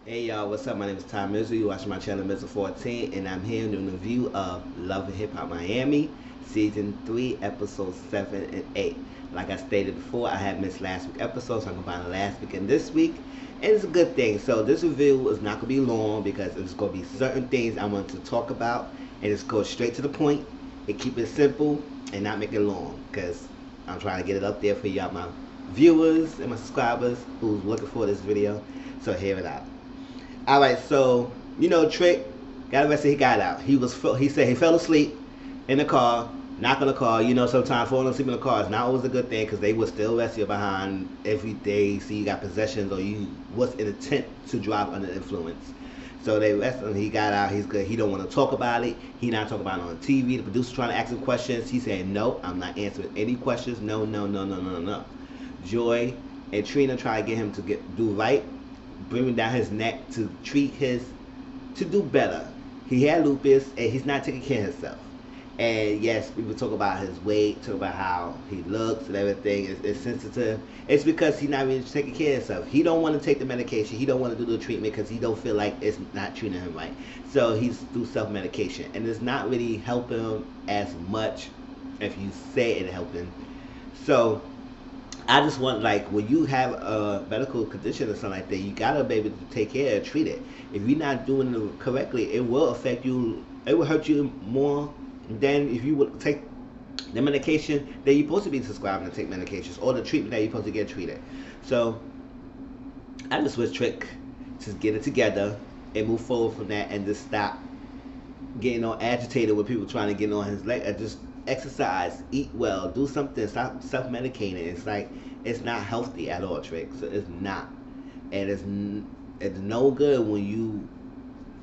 Hey y'all, what's up? My name is Tom Mizzle. You watching my channel Mizzle 14, and I'm here doing a review of Love and Hip Hop Miami, Season 3, Episodes 7 and 8. Like I stated before, I have missed last week's episode, so I'm combining last week and this week, and it's a good thing. So this review is not going to be long because it's going to be certain things I want to talk about, and it's go straight to the point and keep it simple and not make it long because I'm trying to get it up there for y'all, my viewers and my subscribers who's looking for this video. So hear it out. All right, so Trick got arrested. He got out. He said he fell asleep in the car, knock on the car. Sometimes falling asleep in the car is not always a good thing because they will still arrest you behind every day. See, you got possessions or you was in intent to drive under influence. So they arrested him. He got out. He's good. He don't want to talk about it. He not talking about it on TV. The producer trying to ask him questions. He said, "No, I'm not answering any questions. No, no, no, no, no, no." Joy and Trina try to get him to do right, bringing down his neck to to do better. He had lupus and he's not taking care of himself. And yes, people talk about his weight, talk about how he looks and everything. It's sensitive. It's because he's not really taking care of himself. He don't want to take the medication. He don't want to do the treatment because he don't feel like it's not treating him right. So he's through self-medication, and it's not really helping him as much if you say it helping. So I just want, like, when you have a medical condition or something like that, you gotta be able to take care and treat it. If you're not doing it correctly, it will affect you. It will hurt you more than if you would take the medication that you're supposed to be subscribing to take medications or the treatment that you're supposed to get treated. So I just wish Trick to get it together and move forward from that and just stop getting all agitated with people trying to get on his leg. Just exercise, eat well, do something, stop self-medicating. It's like it's not healthy at all, Trick. So it's not, and it's no good when you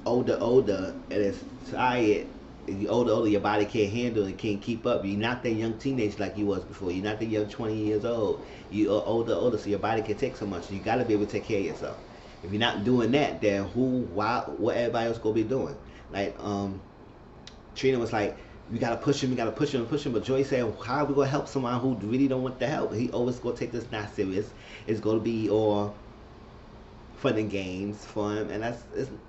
older and it's tired. And you older, your body can't handle it, can't keep up. You're not that young teenage like you was before. You're not that young 20 years old. You are older, so your body can take so much. So you gotta be able to take care of yourself. If you're not doing that, then what everybody else gonna be doing? Like Trina was like, we gotta push him, we gotta push him, push him. But Joy said, how are we gonna help someone who really don't want the help? He always gonna take this not serious. It's gonna be all fun and games for him, and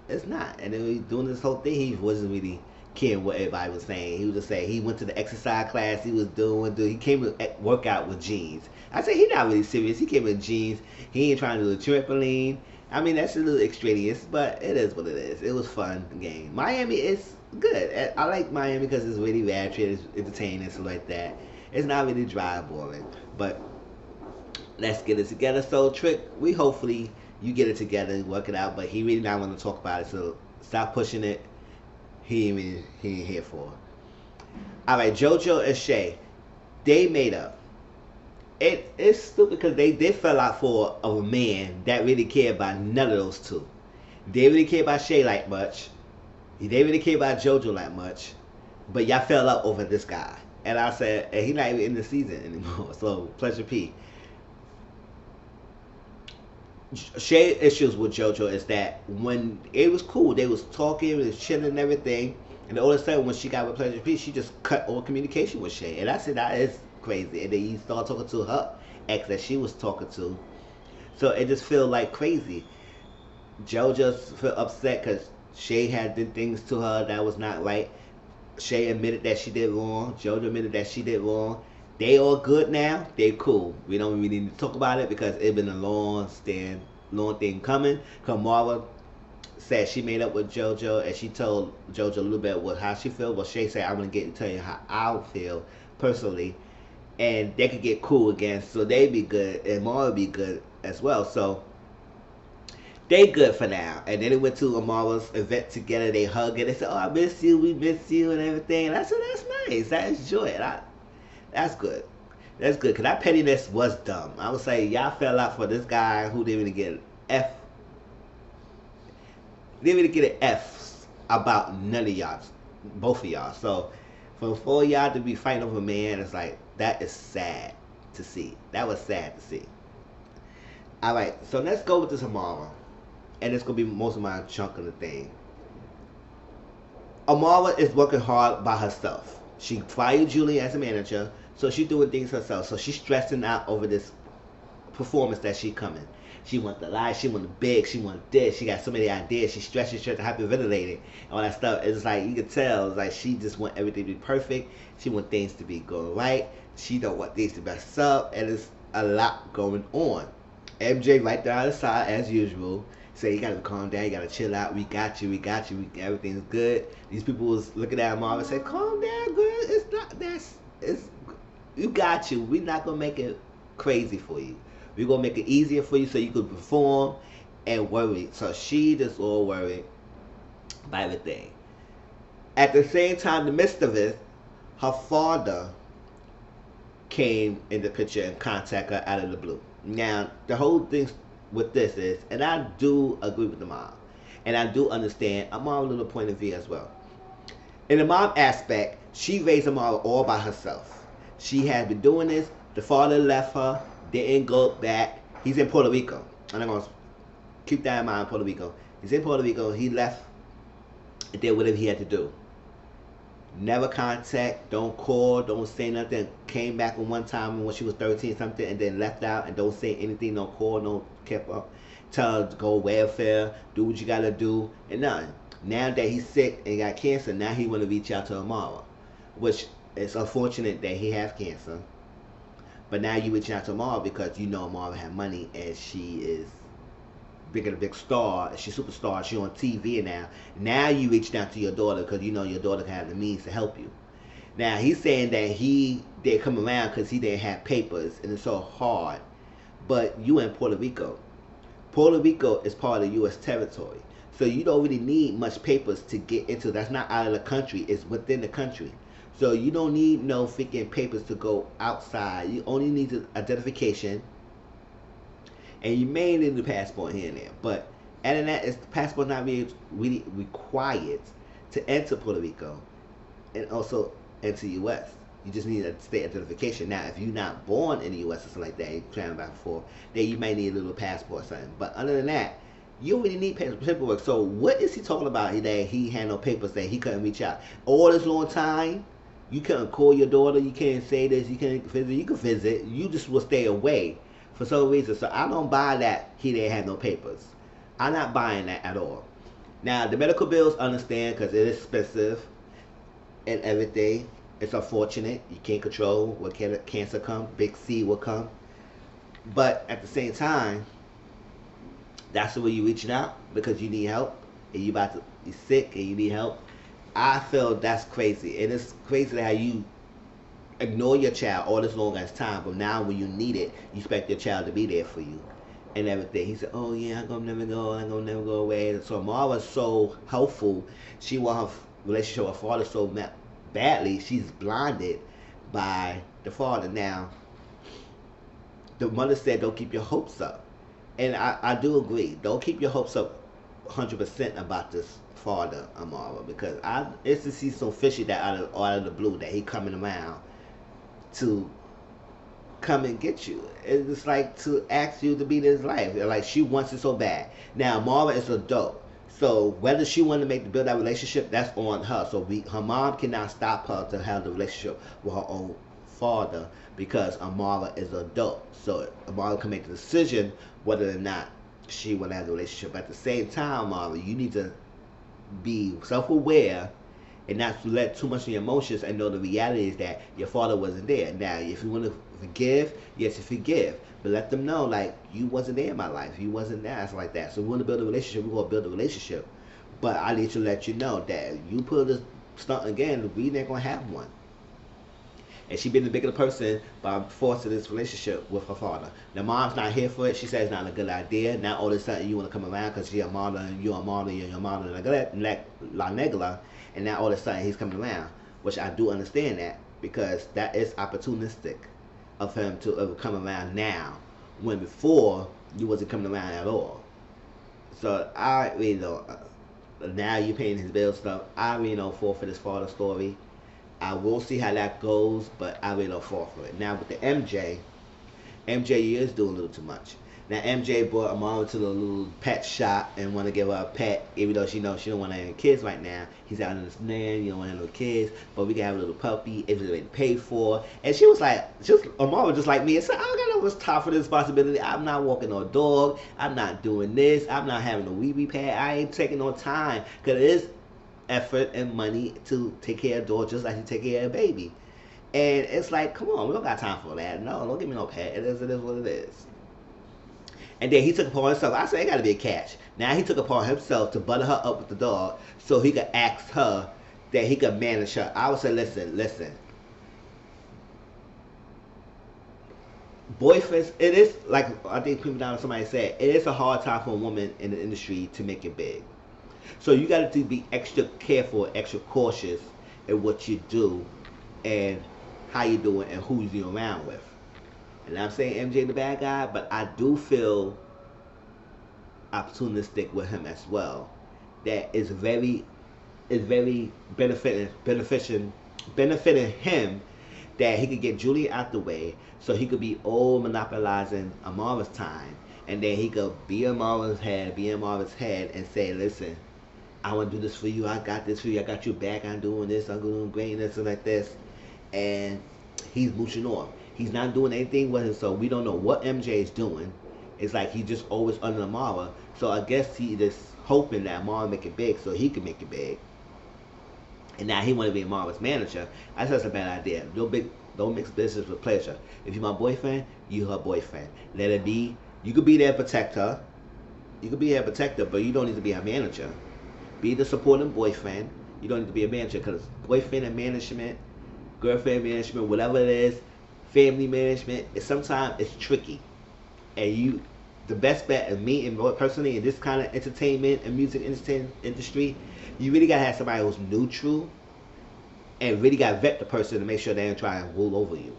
it's not. And then he doing this whole thing, he wasn't really caring what everybody was saying. He was just saying he went to the exercise class he was doing. He came to work out with jeans. I said he not really serious. He came in jeans. He ain't trying to do the trampoline. I mean, that's a little extraneous, but it is what it is. It was fun game. Miami is good. I like Miami because it's really ratchet, it's entertaining, and stuff like that. It's not really dry boring, but let's get it together. So Trick, we hopefully you get it together and work it out. But he really not want to talk about it, so stop pushing it. He ain't here for it. All right, JoJo and Shay, they made up. It's stupid because they fell out for a man that really cared about none of those two. They really care about Shay like much. They really care about JoJo like much. But y'all fell out over this guy. And I said, and he's not even in the season anymore. So Pleasure P. Shay issues with JoJo is that when it was cool, they was talking, they was chilling and everything, and all of a sudden when she got with Pleasure P, she just cut all communication with Shay, and I said that is crazy. And then he started talking to her ex that she was talking to, so it just feel like crazy. JoJo just feel upset because Shay had did things to her that was not right. Shay admitted that she did wrong. JoJo admitted that she did wrong. They all good now. They cool. We don't really need to talk about it because it's been a long thing coming. Kamara said she made up with JoJo and she told JoJo a little bit how she feel. But Shay said, I'm gonna get to tell you how I feel personally, and they could get cool again. So they be good, and Mara be good as well. So they good for now. And then they went to Amara's event together. They hugged and they said, "Oh, I miss you. We miss you and everything." And I said, "That's nice. I enjoy it. That's good. That's good." Cause that pettiness was dumb. I would say y'all fell out for this guy who didn't even get an F. Didn't even get an F about none of y'all, both of y'all. So for y'all to be fighting over a man, it's like that is sad to see. That was sad to see. All right, so let's go with this tomorrow, and it's gonna be most of my chunk of the thing. Amara is working hard by herself. She fired Julie as a manager, so she's doing things herself. So she's stressing out over this performance that she coming. She want the life, she want the big, she want this, she got so many ideas, she stressed, hyperventilating, all that stuff. It's like you can tell, it's like she just want everything to be perfect. She want things to be going right. She don't want things to mess up, and it's a lot going on. MJ right there on the side as usual. Say you gotta calm down, you gotta chill out. We got you, everything's good. These people was looking at Marvin and say, calm down, girl. It's not it's you got you. We're not gonna make it crazy for you. We're gonna make it easier for you so you can perform and worry. So she just all worried by everything. At the same time, in the midst of it, her father came in the picture and contacted her out of the blue. Now, the whole thing with this is, and I do agree with the mom, and I do understand a mom's little point of view as well. In the mom aspect, she raised a mom all by herself. She had been doing this. The father left her, didn't go back. He's in Puerto Rico. And I'm going to keep that in mind, Puerto Rico. He's in Puerto Rico. He left and did whatever he had to do. Never contact, don't call, don't say nothing. Came back one time when she was 13 something and then left out and don't say anything, don't call, don't keep up. Tell her to go welfare, do what you gotta do, and nothing. Now that he's sick and got cancer, now he wanna reach out to Amara. Which is unfortunate that he has cancer. But now you reaching out to Amara because you know Amara has money and she is bigger than a big star. She's a superstar. She's on TV now. Now you reached out to your daughter because you know your daughter can have the means to help you. Now he's saying that he didn't come around because he didn't have papers and it's so hard. But you in Puerto Rico. Puerto Rico is part of U.S. territory. So you don't really need much papers to get into. That's not out of the country. It's within the country. So you don't need no freaking papers to go outside. You only need identification. And you may need a passport here and there. But other than that, the passport not really required to enter Puerto Rico and also enter U.S. You just need a state identification. Now, if you're not born in the U.S. or something like that, you're traveling back and forth, then you may need a little passport or something. But other than that, you don't really need paperwork. So what is he talking about that he had no papers, that he couldn't reach out? All this long time, you couldn't call your daughter, you can't say this, you can't visit. You can visit, you just will stay away for some reason. So I don't buy that he didn't have no papers. I'm not buying that at all. Now, the medical bills, understand, because it is expensive and everything. It's unfortunate. You can't control what cancer come. Big C will come. But at the same time, that's the way you're reaching out because you need help and you about to be sick and you need help. I feel that's crazy. And it's crazy how you ignore your child all this long as time, but now when you need it, you expect your child to be there for you and everything. He said, oh yeah, I'm gonna never go away. And so Mara was so helpful. She want her relationship with her father so badly, she's blinded by the father. Now, the mother said, don't keep your hopes up. And I do agree. Don't keep your hopes up 100% about this father, Amara, because it's to see so fishy that out of the blue that he coming around to come and get you. It's like to ask you to be in his life. Like she wants it so bad. Now Mara is an adult, so whether she wanted to build that relationship, that's on her. So her mom cannot stop her to have the relationship with her own father because Amara is an adult. So Amara can make the decision whether or not she want to have the relationship. At the same time, Amara, you need to be self-aware and not to let too much of your emotions and know the reality is that your father wasn't there. Now, if you want to forgive, yes, you forgive. But let them know, like, you wasn't there in my life. You wasn't there. It's like that. So we want to build a relationship. We're going to build a relationship. But I need to let you know that you pull this stunt again, we ain't going to have one. And she been the bigger person by forcing this relationship with her father. The mom's not here for it. She says it's not a good idea. Now all of a sudden you want to come around because you're a mother and you're a mother and you're a mother la negla. And now all of a sudden he's coming around. Which I do understand that because that is opportunistic of him to come around now when before you wasn't coming around at all. So I really don't. Now you're paying his bill stuff. I really don't fall for this father story. I will see how that goes, but I really don't fall for it. Now with the MJ is doing a little too much. Now MJ brought Amara to the little pet shop and want to give her a pet, even though she knows she don't want any kids right now. He's out in this land, you don't want any little kids, but we can have a little puppy. It's already paid for. And she was like, Amara was just like me. And said, I don't got no much time for this responsibility. I'm not walking no dog. I'm not doing this. I'm not having a wee pad. I ain't taking no time because it is effort and money to take care of a dog just like you take care of a baby. And it's like, come on, we don't got time for that. No, don't give me no pet. It is what it is. And then he took it upon himself. I said, it got to be a catch. Now he took it upon himself to butter her up with the dog so he could ask her that he could manage her. I would say, listen. Boyfriends, it is, like I think people down somebody said, it is a hard time for a woman in the industry to make it big. So you got to be extra careful, extra cautious in what you do and how you do it and who you're around with. And I'm saying MJ the bad guy, but I do feel opportunistic with him as well. That is very benefiting him that he could get Julie out the way so he could be all monopolizing Amara's time. And then he could be Amara's head and say, listen, I want to do this for you. I got this for you. I got your back. I'm doing this. I'm doing great and this and like this. And he's mooching off. He's not doing anything with him, so we don't know what MJ is doing. It's like he's just always under Amara. So I guess he just hoping that Amara make it big so he can make it big. And now he want to be Amara's manager. I said that's a bad idea. Don't mix business with pleasure. If you're my boyfriend, you her boyfriend. Let it be. You could be there to protect her. You could be there to protect her, but you don't need to be her manager. Be the supporting boyfriend. You don't need to be a manager because boyfriend and management, girlfriend management, whatever it is, family management, sometimes it's tricky. And the best bet of me and personally in this kind of entertainment and music industry, you really gotta have somebody who's neutral and really gotta vet the person to make sure they don't try and rule over you.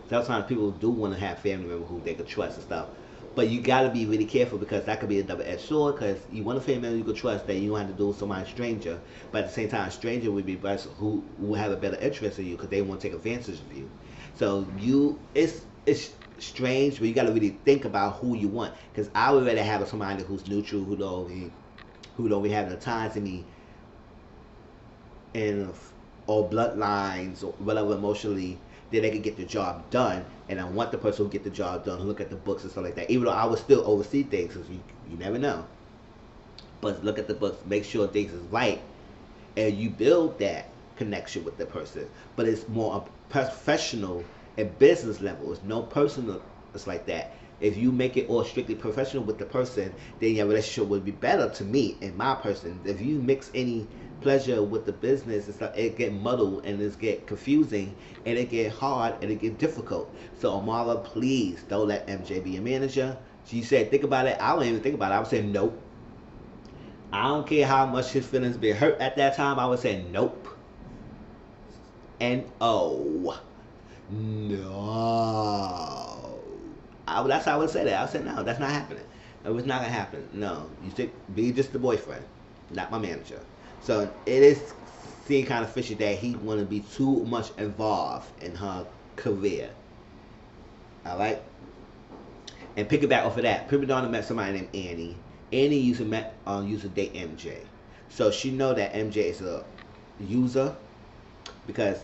Sometimes people do want to have family members who they could trust and stuff. But you gotta be really careful because that could be a double-edged sword because you want a family member you could trust that you don't have to do with somebody stranger. But at the same time, a stranger would be best who have a better interest in you because they want to take advantage of you. So it's strange, but you got to really think about who you want. Because I would rather have somebody who's neutral, who don't really have the ties to me, and or bloodlines or whatever emotionally, that they can get the job done. And I want the person who get the job done, who look at the books and stuff like that. Even though I would still oversee things, because you never know. But look at the books, make sure things is right, and you build that connection with the person. But it's more a professional and business level. It's no personal. It's like that. If you make it all strictly professional with the person, then your relationship would be better to me and my person. If you mix any pleasure with the business and stuff, it get muddled and it get confusing and it get hard and it get difficult. So Amara, please don't let MJ be a manager. She said, think about it. I wouldn't even think about it. I would say nope. I don't care how much his feelings be hurt at that time. I would say nope. No. That's how I would say that. I would say no, that's not happening. It was not gonna happen. No, you should be just the boyfriend, not my manager. So it is seeing kind of fishy that he want to be too much involved in her career. All right. And pick it back off of that. Prima Donna met somebody named Annie. Annie used to date MJ, so she know that MJ is a user because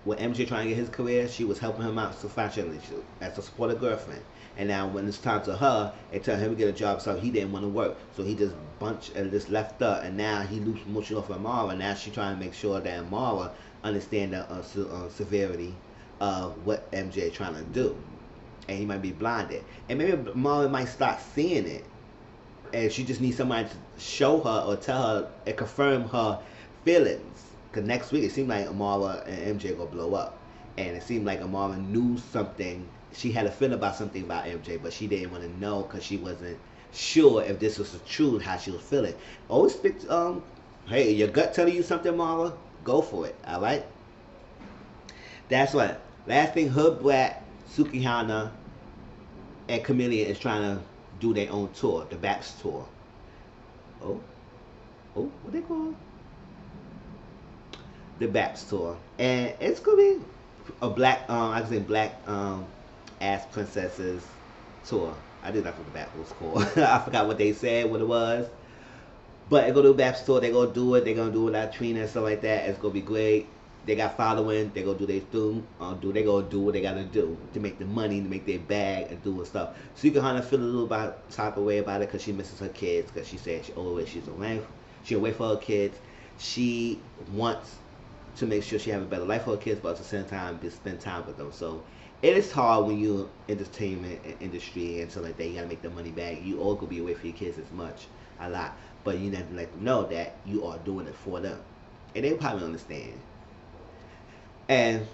when MJ trying to get his career, she was helping him out so financially as a supportive girlfriend. And now when it's time to her, they tell him to get a job, so he didn't want to work. So he just bunched and just left her. And now he loops emotional for Amara. And now she trying to make sure that Amara understand the severity of what MJ trying to do. And he might be blinded. And maybe Amara might start seeing it. And she just needs somebody to show her or tell her and confirm her feelings. Because next week it seemed like Amara and MJ gonna blow up. And it seemed like Amara knew something. She had a feeling about something about MJ, but she didn't want to know because she wasn't sure if this was the truth, how she was feeling. Always stick hey, your gut telling you something, Amara, go for it, all right? That's what. Last thing, Hood Brat, Sukihana, and Chameleon is trying to do their own tour, the Baps tour. Oh, what they call? The Baps tour, and it's gonna be a black, I can say black ass princesses tour. I did not forget what it was called. I forgot what they said, what it was. But they go to the Baptist store, they gonna do it, they gonna do it without Trina and stuff like that. It's gonna be great. They got following, they gonna do their thing, they gonna do what they gotta do to make the money, to make their bag and do stuff. So you can kind of feel a little type of way about it because she misses her kids because she said she's away for her kids. She wants to make sure she have a better life for her kids, but at the same time, to spend time with them. So it is hard when you're entertainment industry and stuff like that. You gotta make the money back. You all gonna be away for your kids as much, a lot, but you have to let them know that you are doing it for them, and they probably understand. And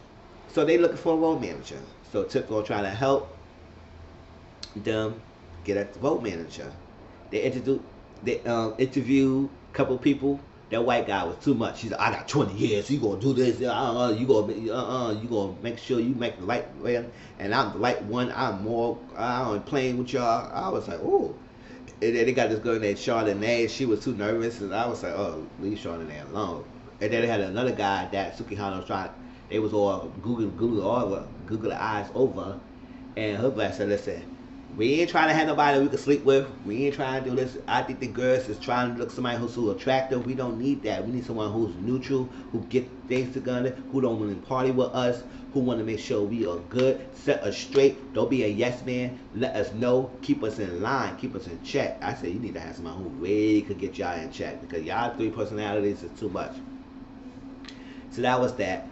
so they looking for a road manager. So Tip gonna try to help them get a road manager. They interview a couple people. That white guy was too much. He's like, I got 20 years. So you gonna do this? You gonna make sure you make the right way. And I'm the right one. I'm playing with y'all. I was like, oh. And then they got this girl named Chardonnay. She was too nervous, and I was like, oh, leave Chardonnay alone. And then they had another guy that Sukihana was trying. They was all Google the eyes over, and her black said, listen, we ain't trying to have nobody we can sleep with. We ain't trying to do this. I think the girls is trying to look somebody who's so attractive. We don't need that. We need someone who's neutral, who get things together, who don't want to party with us, who want to make sure we are good, set us straight. Don't be a yes man. Let us know. Keep us in line. Keep us in check. I said you need to have someone who really could get y'all in check because y'all 3 personalities is too much. So that was that.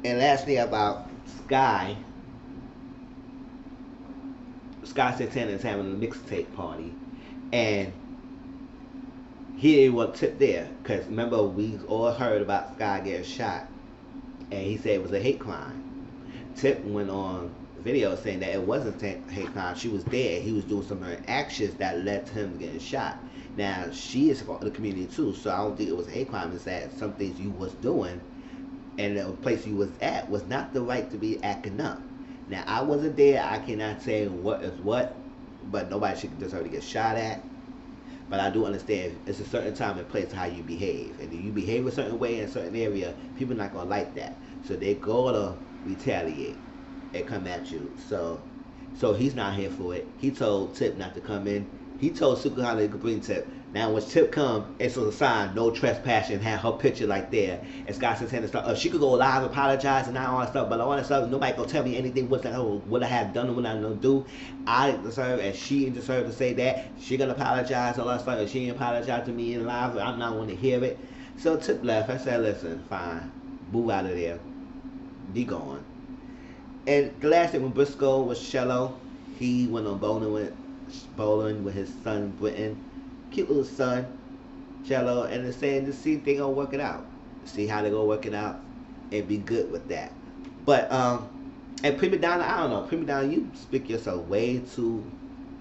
And lastly about Sky. Sky Santana is having a mixtape party, and he didn't want Tip there because remember we all heard about Sky getting shot, and he said it was a hate crime. Tip went on video saying that it wasn't a hate crime. She was there. He was doing some of her actions that led to him getting shot. Now she is part of the community too, so I don't think it was a hate crime. It's that some things you was doing and the place you was at was not the right to be acting up. Now, I wasn't there. I cannot say what is what, but nobody should deserve to get shot at. But I do understand it's a certain time and place how you behave. And if you behave a certain way in a certain area, people are not going to like that. So they're going to retaliate and come at you. So he's not here for it. He told Tip not to come in. He told Sukihana he could bring Tip. Now, when Tip come, it's a sign, no trespassing, had her picture like there. And Scott Santana stuff. She could go live, apologize, and all that stuff. But all that stuff, nobody gonna tell me anything what I have done and what I don't do. I deserve, and she deserve to say that. She gonna apologize, all that stuff. And she ain't apologize to me in live. I'm not want to hear it. So Tip left. I said, listen, fine, move out of there, be gone. And the last thing when Briscoe was Shello, he went on bowling with his son Britton. Cute little son, Cello, and they're saying to see if they gonna work it out, see how they gonna work it out, and be good with that. But and Prima Donna, I don't know, Prima Donna, you speak yourself way too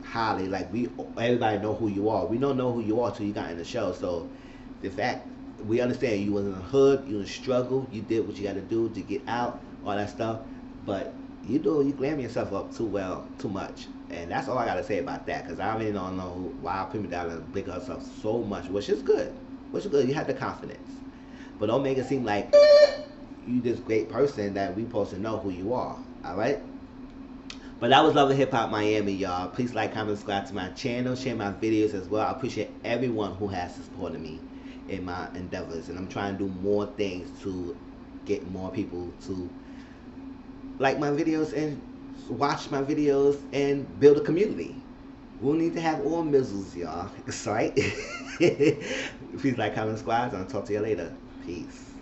highly. Like everybody know who you are. We don't know who you are till you got in the show. So the fact we understand you was in the hood, you in struggle, you did what you got to do to get out, all that stuff. But you glam yourself up too much. And that's all I gotta say about that, because I really don't know why Prima Donna big herself so much, which is good. You have the confidence, but don't make it seem like you this great person that we supposed to know who you are. All right. But that was Love and Hip Hop Miami, y'all. Please like, comment, subscribe to my channel, share my videos as well. I appreciate everyone who has supported me in my endeavors, and I'm trying to do more things to get more people to like my videos and watch my videos and build a community. We'll need to have all Mizzles, y'all. Right? Please like, comment, subscribe, and I'll talk to you later. Peace.